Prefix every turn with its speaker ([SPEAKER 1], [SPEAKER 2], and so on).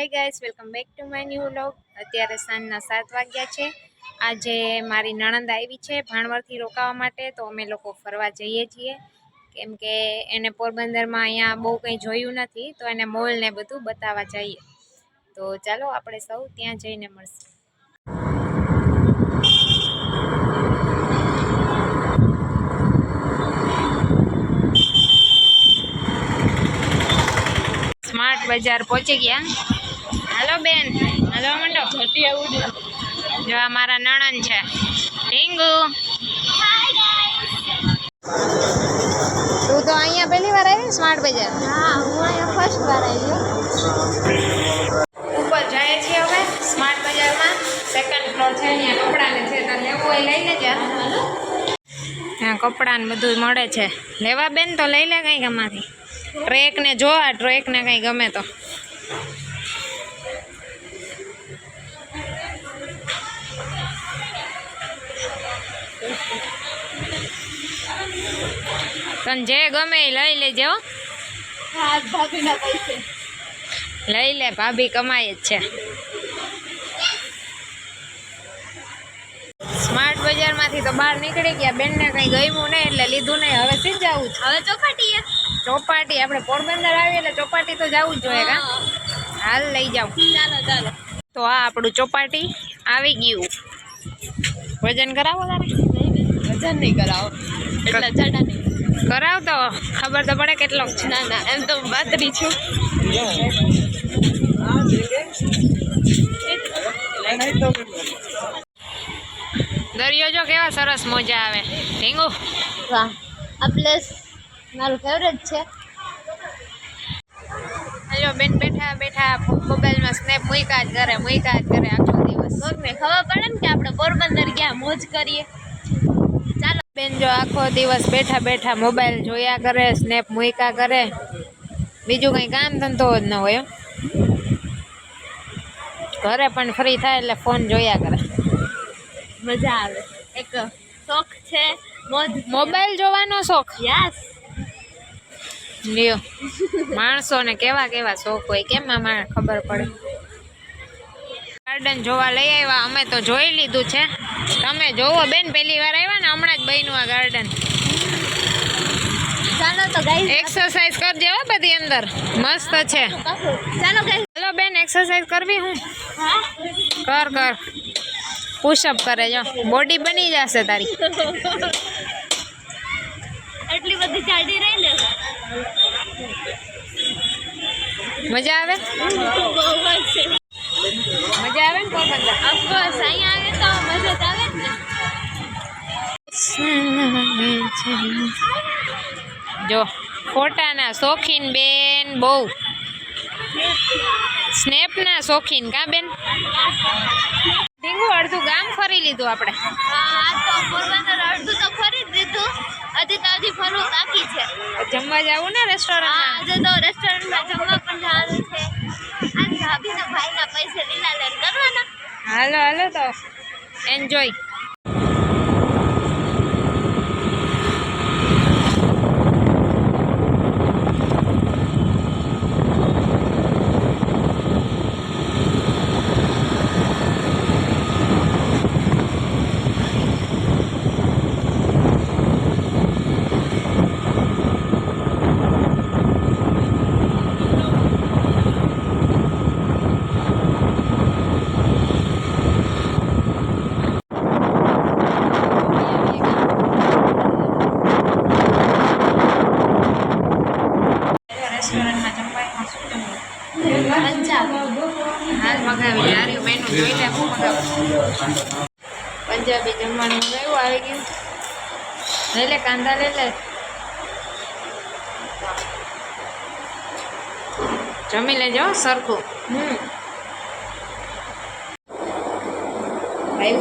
[SPEAKER 1] Hi guys, welcome back to my new vlog. અત્યારે સાંજના 7 વાગ્યા છે। આજે મારી નણંદ આવી છે ભાણવરથી રોકાવા માટે, તો અમે લોકો ફરવા જઈએ છીએ કેમ કે એને પોરબંદરમાં અહીંયા બહુ કંઈ જોયું નથી, તો એને મોલ ને બધું બતાવવા જઈએ। તો ચાલો આપણે સૌ ત્યાં જઈને મળશું। स्मार्ट बाजार पहुंची गया। हेलो बेन, हेलो मंडो। जो हमारा नणन है टींगू। तू तो अहिया पहली बार आई स्मार्ट बाजार?
[SPEAKER 2] हाँ, હું અહીંયા ફર્સ્ટ વાર આવી।
[SPEAKER 1] ऊपर जाए छे હવે સ્માર્ટ બજારમાં। સેકન્ડ ફ્લોર છે, અહીંયા કપડાને છે, તો લેવું હોય લઈ લેજે। ત્યાં કપડા ને બધું મળે છે, લેવા બેન તો લઈ લે કંઈક આમાંથી। ટ્રેક ને જો, આ ટ્રેક ને કંઈ ગમે તો। તને જે ગમે એ લઈ લેજો।
[SPEAKER 2] હા, ભાભીના પૈસે
[SPEAKER 1] લઈ લે, ભાભી કમાય જ છે। સ્માર્ટ બજારમાંથી તો બહાર નીકળી ગયા, બેનને કંઈ ગમ્યું નહીં એટલે લીધું નહીં। હવે સીધ જવું છે,
[SPEAKER 2] હવે ચોપાટી
[SPEAKER 1] ચોપાટી। આપણે પોરબંદર આવીએ એટલે ચોપાટી તો જવું જ જોઈએ કા। હાલ લઈ જાવ,
[SPEAKER 2] ચાલો ચાલો।
[SPEAKER 1] તો આ આપણું ચોપાટી આવી ગયું। વજન કરાવો તારે?
[SPEAKER 2] વજન નહીં કરાવો, એટલે જાડા નહીં
[SPEAKER 1] કરાવ તો ખબર તો પડે કેટલો છે।
[SPEAKER 2] ના ના, એમ તો પાતળી છું।
[SPEAKER 1] દરિયો જો કેવા સરસ મોજા આવે ઢીંગુ।
[SPEAKER 2] વાહ, આ પ્લેસ મારું ફેવરેટ છે।
[SPEAKER 1] હજો બેન બેઠા બેઠા મોબાઈલમાં સ્નેપ મૂક્યા જ કરે આખો દિવસ।
[SPEAKER 2] કોકને ખબર પડે ને કે આપણે પોરબંદર ગયા, મોજ કરીએ।
[SPEAKER 1] ચાલો બેન જો આખો દિવસ બેઠા બેઠા મોબાઈલ જોયા કરે, સ્નેપ મૂક્યા કરે, બીજું કંઈ કામ ધંધો જ ન હોય। ઘરે પણ ફ્રી થાય એટલે ફોન જોયા કરે,
[SPEAKER 2] મજા આવે। એક શોખ છે મોજ,
[SPEAKER 1] મોબાઈલ જોવાનો શોખ।
[SPEAKER 2] યસ,
[SPEAKER 1] લ્યો માણસોને કેવા કેવા શોખ હોય, કેમ આમાં ખબર પડે। ગાર્ડન જોવા લઈ આવ્યા, અમે તો જોઈ લીધું છે। તમે જોવો બેન, પહેલી વાર આવ્યા ને, હમણાં જ બન્યું આ ગાર્ડન।
[SPEAKER 2] ચાલો તો ગાઈસ,
[SPEAKER 1] એક્સરસાઇઝ કરજે હો બધી અંદર, મસ્ત છે।
[SPEAKER 2] ચાલો ગાઈસ।
[SPEAKER 1] ચલો બેન, એક્સરસાઇઝ કરવી હું?
[SPEAKER 2] હા,
[SPEAKER 1] કર પુશઅપ કરે, જો બોડી બની જશે તારી।
[SPEAKER 2] એટલી બધી જાડી રહી ને,
[SPEAKER 1] મજા આવે?
[SPEAKER 2] બહુ જ છે।
[SPEAKER 1] મજા આવે ને પોરબંદર?
[SPEAKER 2] ઓફકોર્સ, અહીંયા આવે તો મજા જ આવે જ ને।
[SPEAKER 1] જો ફોટાના શોખીન બેન, બહુ સ્નેપના શોખીન કા બેન? ઢીંગુ અડધું ગામ ફરી લીધું આપણે।
[SPEAKER 2] હા, તો પોરબંદર અડધું તો ફરી જ દીધું, હજી ફરવું બાકી છે।
[SPEAKER 1] જમવા જવું ને
[SPEAKER 2] હા,
[SPEAKER 1] રેસ્ટોરન્ટમાં?
[SPEAKER 2] આજે તો રેસ્ટોરન્ટમાં જમવા પણ જવાનું છે। આ ભાભીના ભાઈના પૈસે લીલા લેન કરવાના।
[SPEAKER 1] હાલો હાલો તો એન્જોય। હાલ મગાવી યાર, મેનુ જોઈ લે, હું મગાવું। પંજાબી જમવાનું મગાવ્યું, આવી ગયું। લઈ લે કાંદા, લઈ લે, જમી લેજો સરખું। ભાઈ